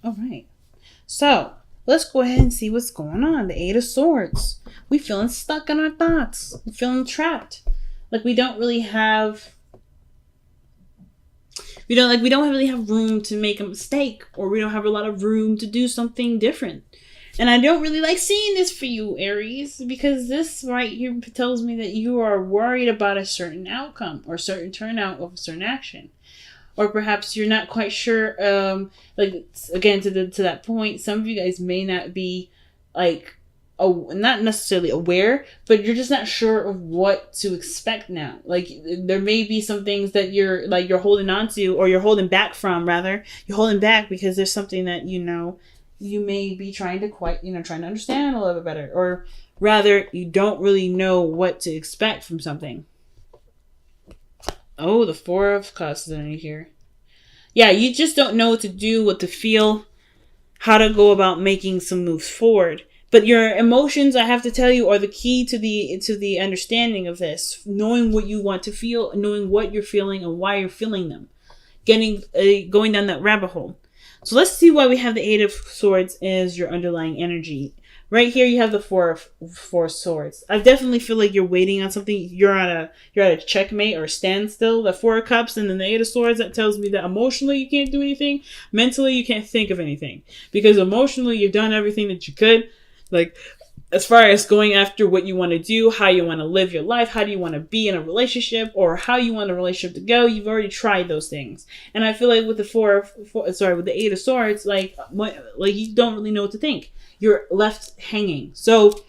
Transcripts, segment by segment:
All right. So let's go ahead and see what's going on. The Eight of Swords. We feeling stuck in our thoughts. We feeling trapped. Like we don't really have. We don't really have room to make a mistake, or we don't have a lot of room to do something different. And I don't really like seeing this for you, Aries, because this right here tells me that you are worried about a certain outcome or certain turnout of a certain action. Or perhaps you're not quite sure, like, again, to that point, some of you guys may not be, like, not necessarily aware, but you're just not sure of what to expect now. Like, there may be some things that you're holding on to, or you're holding back from, rather. You're holding back because there's something that, you may be trying to understand a little bit better. Or rather, you don't really know what to expect from something. Oh, the Four of Cups is in here. Yeah, you just don't know what to do, what to feel, how to go about making some moves forward. But your emotions, I have to tell you, are the key to the understanding of this. Knowing what you want to feel, knowing what you're feeling and why you're feeling them. Going down that rabbit hole. So let's see why we have the Eight of Swords as your underlying energy. Right here, you have the Four of Swords. I definitely feel like you're waiting on something. You're at a checkmate or a standstill. The Four of Cups and then the Eight of Swords, that tells me that emotionally you can't do anything. Mentally, you can't think of anything. Because emotionally, you've done everything that you could. Like, as far as going after what you want to do, how you want to live your life, how do you want to be in a relationship, or how you want a relationship to go, you've already tried those things. And I feel like with with the Eight of Swords, like you don't really know what to think. You're left hanging. So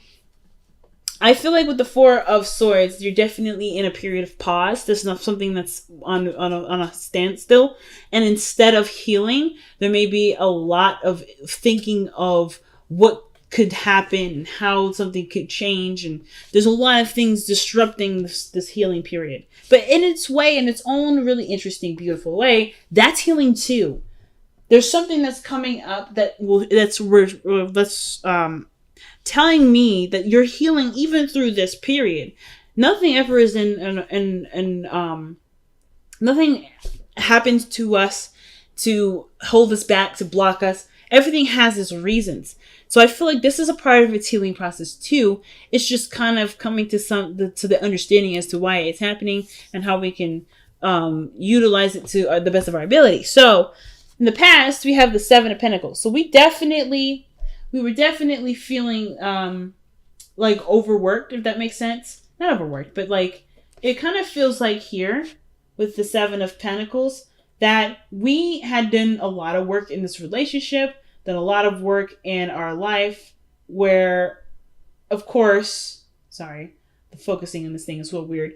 I feel like with the Four of Swords, you're definitely in a period of pause. There's not something that's on a standstill. And instead of healing, there may be a lot of thinking of what could happen, how something could change, and there's a lot of things disrupting this healing period. But in its way, in its own really interesting, beautiful way, that's healing too. There's something that's coming up that's telling me that you're healing even through this period. Nothing ever is nothing happens to us to hold us back, to block us. Everything has its reasons. So I feel like this is a part of its healing process too. It's just kind of coming to the understanding as to why it's happening and how we can utilize it to the best of our ability. So in the past, we have the Seven of Pentacles. So we were definitely feeling like overworked, if that makes sense. Not overworked, but like it kind of feels like here with the Seven of Pentacles that we had done a lot of work in this relationship, done a lot of work in our life where, of course, sorry, the focusing on this thing is so weird,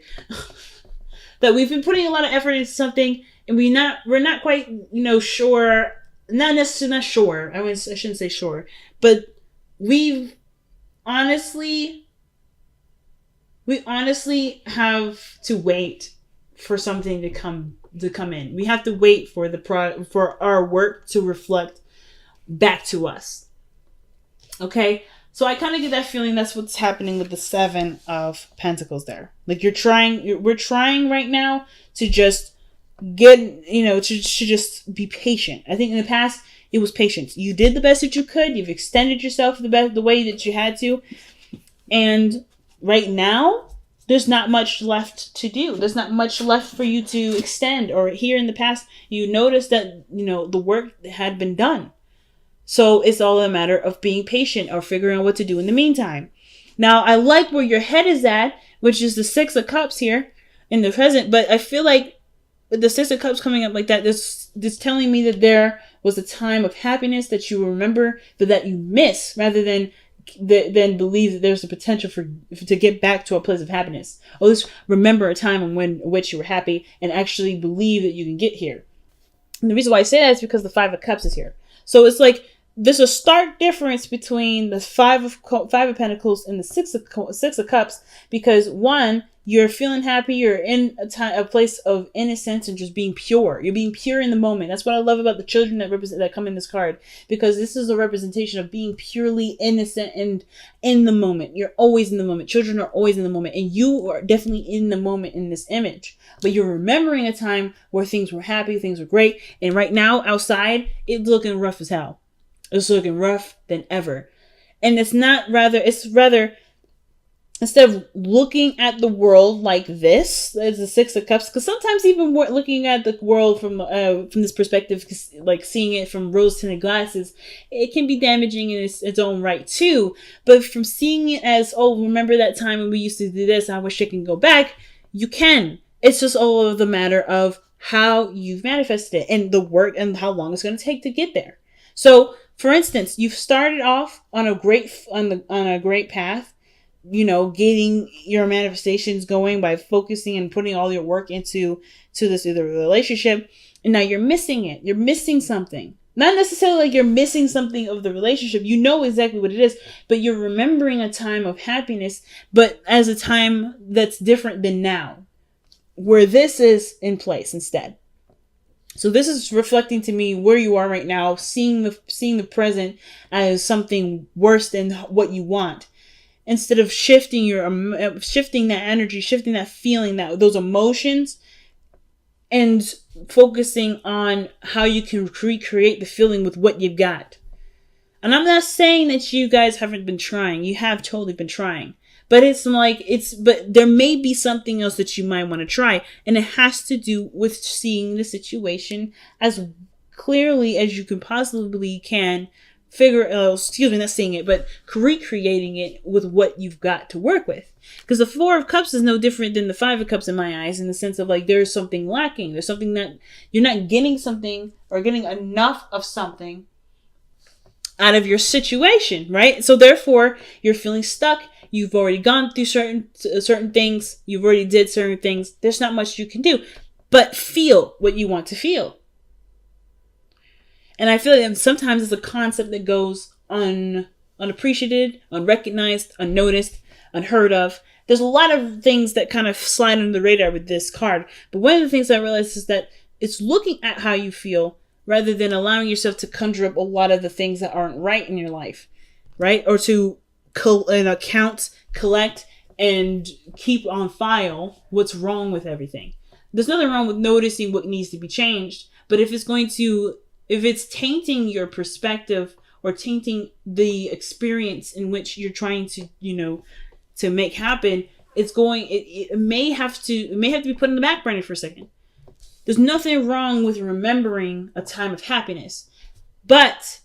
that we've been putting a lot of effort into something and we're not quite, sure, not sure, I shouldn't say sure, but we honestly have to wait for something to come in. We have to wait for for our work to reflect back to us. Okay? So I kind of get that feeling that's what's happening with the Seven of Pentacles there. Like we're trying right now to just get, to just be patient. I think in the past it was patience. You did the best that you could. You've extended yourself the way that you had to. And right now, there's not much left to do. There's not much left for you to extend. Or here in the past, you noticed that, the work had been done. So it's all a matter of being patient or figuring out what to do in the meantime. Now, I like where your head is at, which is the Six of Cups here in the present. But I feel like with the Six of Cups coming up like that, this telling me that there was a time of happiness that you remember, but that you miss, rather than believe that there's a potential to get back to a place of happiness. Or at least remember a time in which you were happy and actually believe that you can get here. And the reason why I say that is because the Five of Cups is here. So it's like there's a stark difference between the Five of Pentacles and the Six of Cups, because one, you're feeling happy, you're in a place of innocence and just being pure. You're being pure in the moment. That's what I love about the children that come in this card, because this is a representation of being purely innocent and in the moment. You're always in the moment. Children are always in the moment, and you are definitely in the moment in this image. But you're remembering a time where things were happy, things were great, and right now outside it's looking rough as hell. It's looking rough than ever. And it's rather, instead of looking at the world like this as the Six of Cups, because sometimes even looking at the world from this perspective, like seeing it from rose-tinted glasses, it can be damaging in its own right too. But from seeing it as, oh, remember that time when we used to do this, I wish I can go back, you can. It's just all of the matter of how you've manifested it and the work and how long it's going to take to get there. So, for instance, you've started off on a great path, getting your manifestations going by focusing and putting all your work to this other relationship. And now you're missing it. You're missing something. Not necessarily like you're missing something of the relationship. You know exactly what it is, but you're remembering a time of happiness, but as a time that's different than now, where this is in place instead. So this is reflecting to me where you are right now, seeing the present as something worse than what you want. Instead of shifting that energy, shifting that feeling, those emotions, and focusing on how you can recreate the feeling with what you've got. And I'm not saying that you guys haven't been trying. You have totally been trying. But but there may be something else that you might want to try. And it has to do with seeing the situation as clearly as you can possibly can. Not seeing it, but recreating it with what you've got to work with. Because the Four of Cups is no different than the Five of Cups in my eyes, in the sense of like there's something lacking. There's something that you're not getting something or getting enough of something out of your situation, right? So therefore, you're feeling stuck. You've already gone through certain things. You've already did certain things. There's not much you can do, but feel what you want to feel. And I feel like sometimes it's a concept that goes unappreciated, unrecognized, unnoticed, unheard of. There's a lot of things that kind of slide under the radar with this card. But one of the things I realized is that it's looking at how you feel rather than allowing yourself to conjure up a lot of the things that aren't right in your life, right? Or to count, collect, and keep on file what's wrong with everything. There's nothing wrong with noticing what needs to be changed, but if it's tainting your perspective or tainting the experience in which you're trying to, to make happen, it may have to be put in the back burner for a second. There's nothing wrong with remembering a time of happiness, but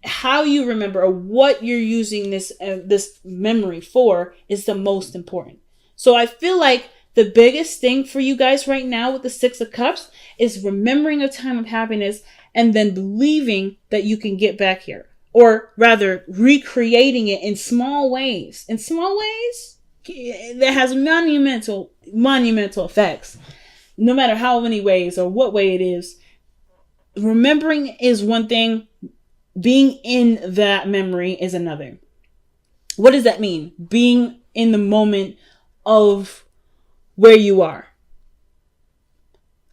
how you remember or what you're using this memory for is the most important. So I feel like the biggest thing for you guys right now with the Six of Cups is remembering a time of happiness and then believing that you can get back here. Or rather, recreating it in small ways. In small ways that has monumental effects. No matter how many ways or what way it is. Remembering is one thing. Being in that memory is another. What does that mean? Being in the moment of where you are.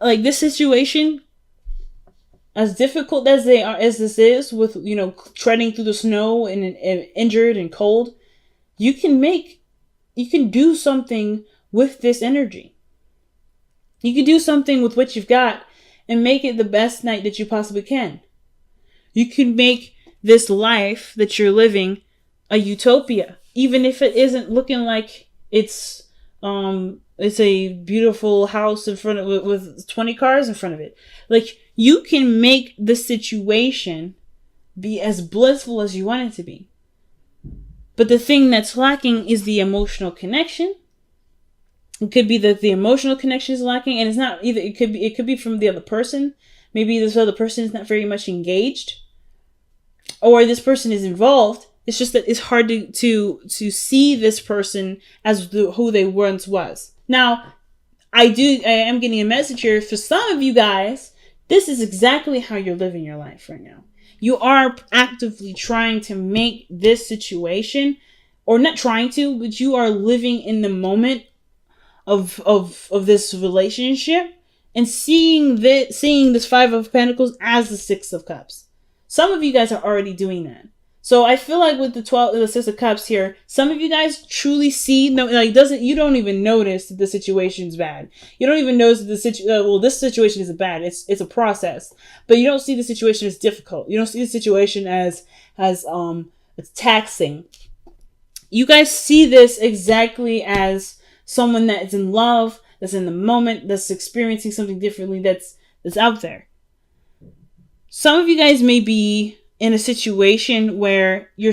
Like this situation, as difficult as this is with, treading through the snow and injured and cold, you can do something with this energy. You can do something with what you've got and make it the best night that you possibly can. You can make this life that you're living a utopia, even if it isn't looking like it's a beautiful house in front of with 20 cars in front of it. Like you can make the situation be as blissful as you want it to be. But the thing that's lacking is the emotional connection. It could be that the emotional connection is lacking, and it's not either. It could be from the other person. Maybe this other person is not very much engaged. Or this person is involved. It's just that it's hard to see this person as who they once was. Now, I am getting a message here for some of you guys. This is exactly how you're living your life right now. You are actively trying to make this situation, or not trying to, but you are living in the moment of this relationship and seeing this Five of Pentacles as the Six of Cups. Some of you guys are already doing that. So I feel like with the 6 of Cups here, some of you guys truly see, no, like you don't even notice that the situation's bad. You don't even notice that this situation isn't bad. It's a process, but you don't see the situation as difficult. You don't see the situation as it's taxing. You guys see this exactly as someone that is in love, that's in the moment, that's experiencing something differently, that's out there. Some of you guys may be in a situation where you're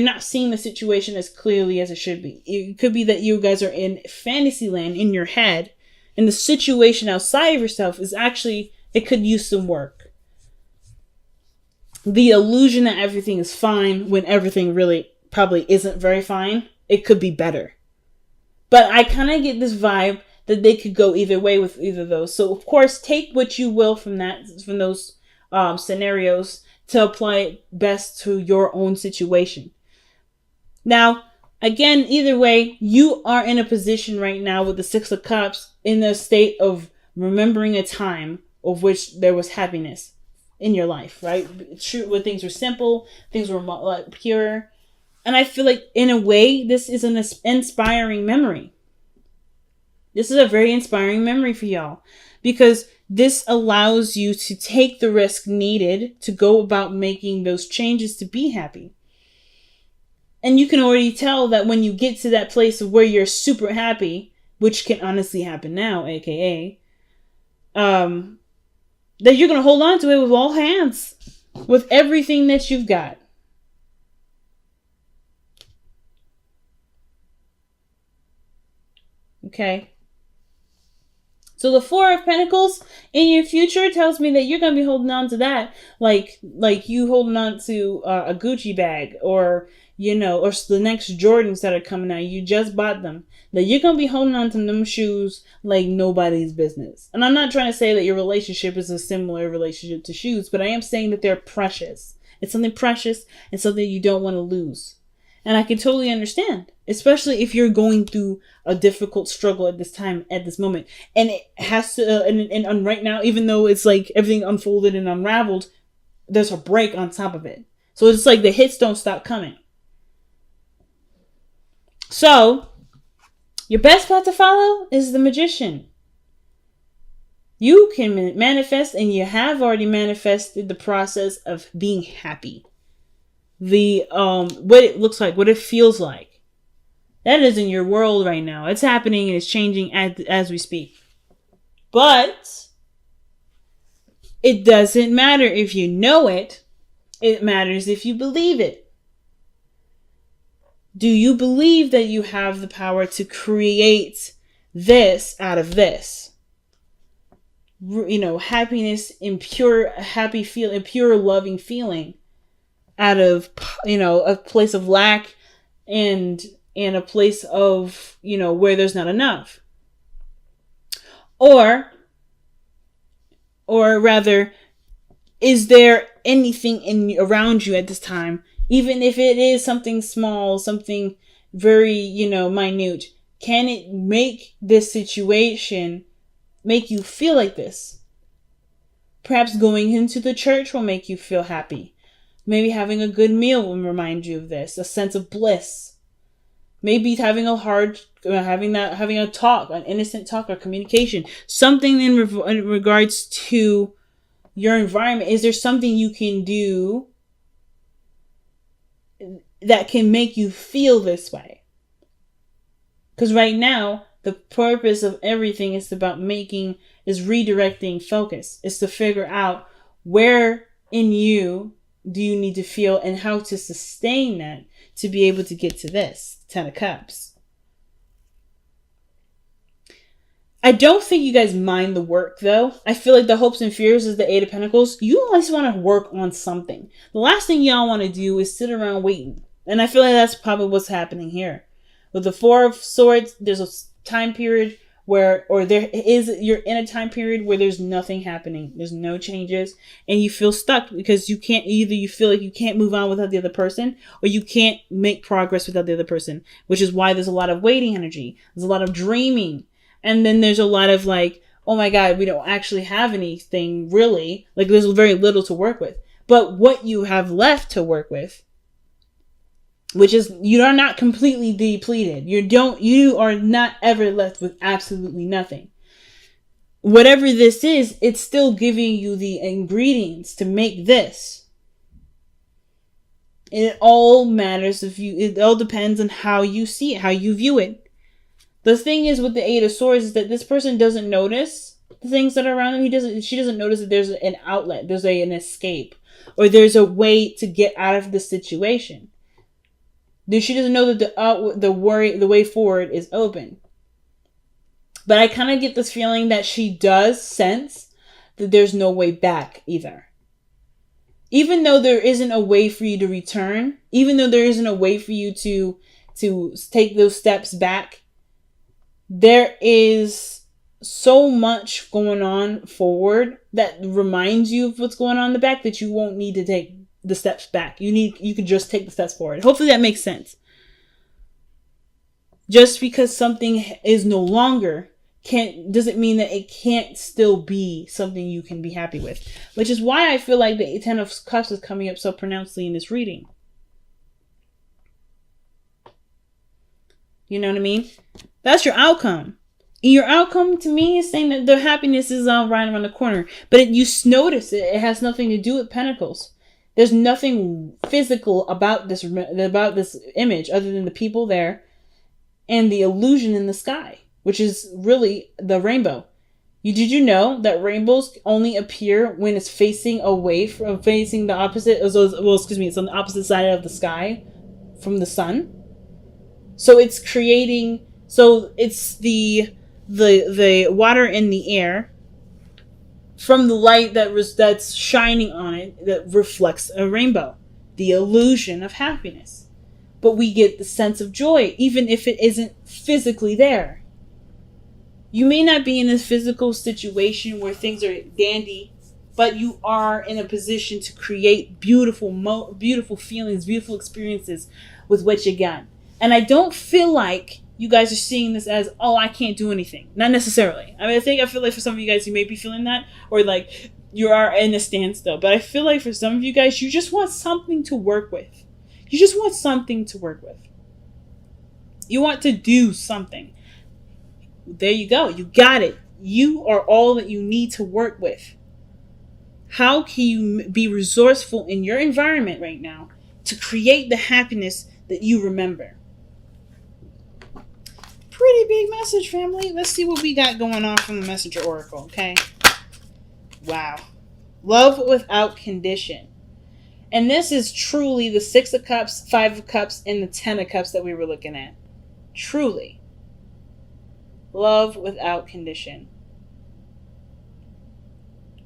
not seeing the situation as clearly as it should be. It could be that you guys are in fantasy land in your head, and the situation outside of yourself is actually, it could use some work. The illusion that everything is fine when everything really probably isn't very fine. It could be better. But I kind of get this vibe that they could go either way with either of those. So of course, take what you will from those scenarios to apply it best to your own situation. Now, again, either way, you are in a position right now with the 6 of Cups in a state of remembering a time of which there was happiness in your life, right? True, when things were simple, things were pure. And I feel like, in a way, this is an inspiring memory. This is a very inspiring memory for y'all, because this allows you to take the risk needed to go about making those changes to be happy. And you can already tell that when you get to that place of where you're super happy, which can honestly happen now, aka, that you're going to hold on to it with all hands, with everything that you've got. Okay. So the 4 of Pentacles in your future tells me that you're going to be holding on to that like you holding on to a Gucci bag, or, or the next Jordans that are coming out. You just bought them. That you're going to be holding on to them shoes like nobody's business. And I'm not trying to say that your relationship is a similar relationship to shoes, but I am saying that they're precious. It's something precious and something you don't want to lose. And I can totally understand, especially if you're going through a difficult struggle at this moment. And it has to, and right now, even though it's like everything unfolded and unraveled, there's a break on top of it. So it's like the hits don't stop coming. So, your best path to follow is the Magician. You can manifest, and you have already manifested the process of being happy. What it looks like, what it feels like. That is in your world right now. It's happening and it's changing as we speak. But it doesn't matter if you know it. It matters if you believe it. Do you believe that you have the power to create this out of this? Happiness in pure, happy feeling, pure loving feeling out of, a place of lack and a place of, where there's not enough. Or rather, is there anything around you at this time, even if it is something small, something very, minute, can it make this situation make you feel like this? Perhaps going into the church will make you feel happy. Maybe having a good meal will remind you of this, a sense of bliss. Maybe having a talk, an innocent talk or communication, something in regards to your environment. Is there something you can do that can make you feel this way? Because right now, the purpose of everything is redirecting focus. It's to figure out where in you do you need to feel and how to sustain that to be able to get to this 10 of Cups. I don't think you guys mind the work, though. I feel like the hopes and fears is the 8 of Pentacles. You always want to work on something. The last thing y'all want to do is sit around waiting. And I feel like that's probably what's happening here. With the 4 of Swords, there's a time period you're in a time period where there's nothing happening. There's no changes. And you feel stuck because you feel like you can't move on without the other person, or you can't make progress without the other person, which is why there's a lot of waiting energy. There's a lot of dreaming. And then there's a lot of like, oh my God, we don't actually have anything really. Like there's very little to work with. But what you have left to work with which is you are not completely depleted. You are not ever left with absolutely nothing. Whatever this is, it's still giving you the ingredients to make this. And it all matters it all depends on how you see it, how you view it. The thing is with the Eight of Swords is that this person doesn't notice the things that are around him. She doesn't notice that there's an outlet, there's an escape, or there's a way to get out of the situation. She doesn't know that the way forward is open. But I kind of get this feeling that she does sense that there's no way back either. Even though there isn't a way for you to return, even though there isn't a way for you to take those steps back, there is so much going on forward that reminds you of what's going on in the back that you won't need to take the steps back. You can just take the steps forward. Hopefully that makes sense. Just because something is no longer doesn't mean that it can't still be something you can be happy with. Which is why I feel like the Ten of Cups is coming up so pronouncedly in this reading. You know what I mean? That's your outcome. And your outcome to me is saying that the happiness is right around the corner. But you notice it. It has nothing to do with Pentacles. There's nothing physical about this image other than the people there and the illusion in the sky, which is really the rainbow. Did you know that rainbows only appear when it's facing away from facing the opposite? It's on the opposite side of the sky from the sun. So it's creating. So it's the water in the air from the light that's shining on it that reflects a rainbow, the illusion of happiness. But we get the sense of joy, even if it isn't physically there. You may not be in a physical situation where things are dandy, but you are in a position to create beautiful feelings, beautiful experiences with what you got. And I don't feel like you guys are seeing this as, oh, I can't do anything. Not necessarily. I feel like for some of you guys, you may be feeling that, or like you are in a standstill. But I feel like for some of you guys, you just want something to work with. You just want something to work with. You want to do something. There you go. You got it. You are all that you need to work with. How can you be resourceful in your environment right now to create the happiness that you remember? Pretty big message, family. Let's see what we got going on from the Messenger Oracle, okay? Wow. Love without condition. And this is truly the Six of Cups, Five of Cups, and the Ten of Cups that we were looking at. Truly. Love without condition.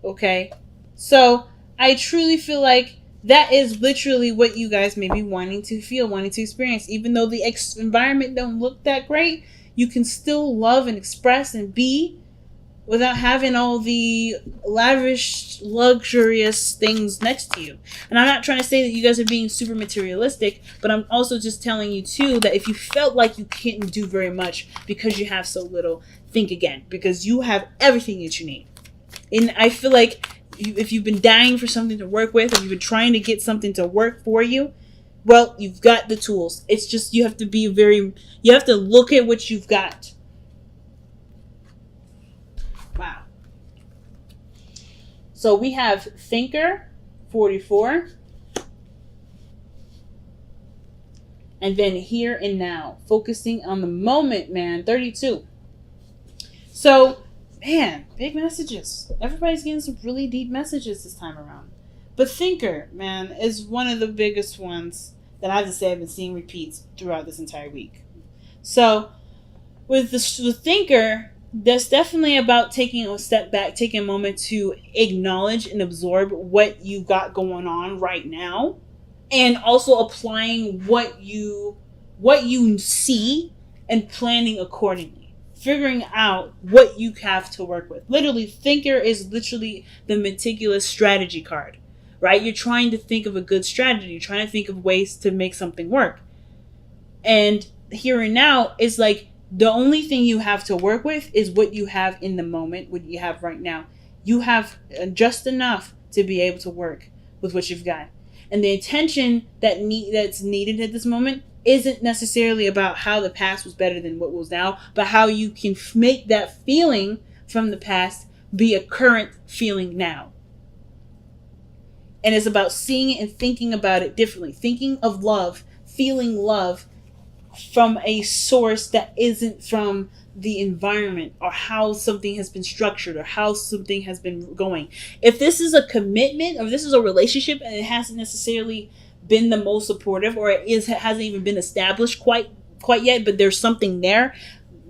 Okay? So, I truly feel like that is literally what you guys may be wanting to feel, wanting to experience. Even though the environment don't look that great, you can still love and express and be without having all the lavish, luxurious things next to you. And I'm not trying to say that you guys are being super materialistic, but I'm also just telling you too that if you felt like you couldn't do very much because you have so little, think again, because you have everything that you need. And I feel like if you've been dying for something to work with, or you've been trying to get something to work for you, well, you've got the tools. It's just you have to look at what you've got. Wow. So we have Thinker, 44. And then Here and Now, focusing on the moment, man, 32. So, man, big messages. Everybody's getting some really deep messages this time around. But Thinker, man, is one of the biggest ones that I have to say I've been seeing repeats throughout this entire week. So, with the Thinker, that's definitely about taking a step back, taking a moment to acknowledge and absorb what you got going on right now, and also applying what you see and planning accordingly. Figuring out what you have to work with. Literally, Thinker is literally the meticulous strategy card, right? You're trying to think of a good strategy. You're trying to think of ways to make something work. And Here and Now is like the only thing you have to work with is what you have in the moment, what you have right now. You have just enough to be able to work with what you've got. And the attention that's needed at this moment isn't necessarily about how the past was better than what was now, but how you can make that feeling from the past be a current feeling now. And it's about seeing it and thinking about it differently, thinking of love, feeling love from a source that isn't from the environment or how something has been structured or how something has been going. If this is a commitment or this is a relationship and it hasn't necessarily been the most supportive, or it hasn't even been established quite yet, but there's something there,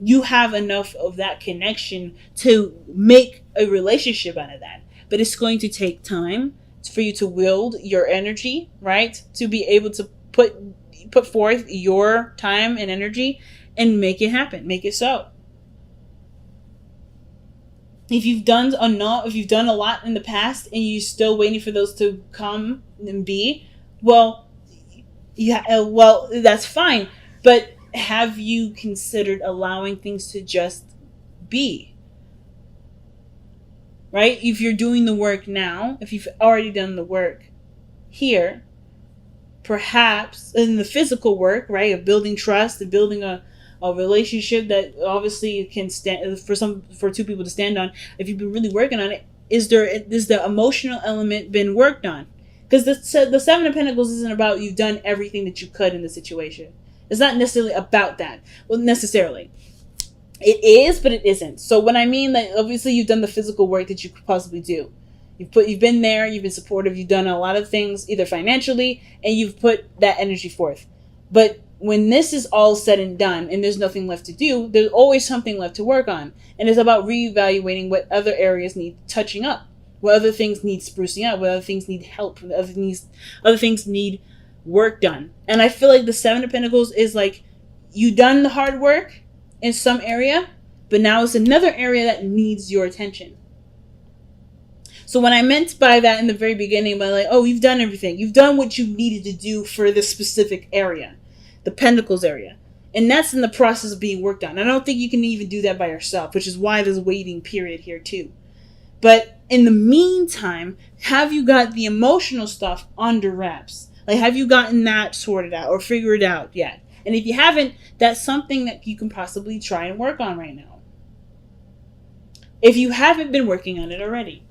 you have enough of that connection to make a relationship out of that. But it's going to take time for you to wield your energy, right? To be able to put forth your time and energy and make it happen, make it so. If you've done a lot in the past and you're still waiting for those to come and be, well, that's fine. But have you considered allowing things to just be? Right? If you're doing the work now, if you've already done the work here, perhaps in the physical work, right, of building trust and building a relationship that obviously can stand for two people to stand on. If you've been really working on it, is the emotional element been worked on? Because the Seven of Pentacles isn't about you've done everything that you could in the situation. It's not necessarily about that. Well, necessarily. It is, but it isn't. So when I mean that, obviously you've done the physical work that you could possibly do. You've been there, you've been supportive, you've done a lot of things, either financially, and you've put that energy forth. But when this is all said and done and there's nothing left to do, there's always something left to work on. And it's about reevaluating what other areas need touching up, what other things need sprucing up, what other things need help, what other things need work done. And I feel like the Seven of Pentacles is like, you done the hard work in some area, but now it's another area that needs your attention. So what I meant by that in the very beginning, by like, oh, you've done everything. You've done what you needed to do for this specific area, the Pentacles area. And that's in the process of being worked on. I don't think you can even do that by yourself, which is why there's a waiting period here too. But in the meantime, have you got the emotional stuff under wraps? Like, have you gotten that sorted out or figured out yet? And if you haven't, that's something that you can possibly try and work on right now, if you haven't been working on it already.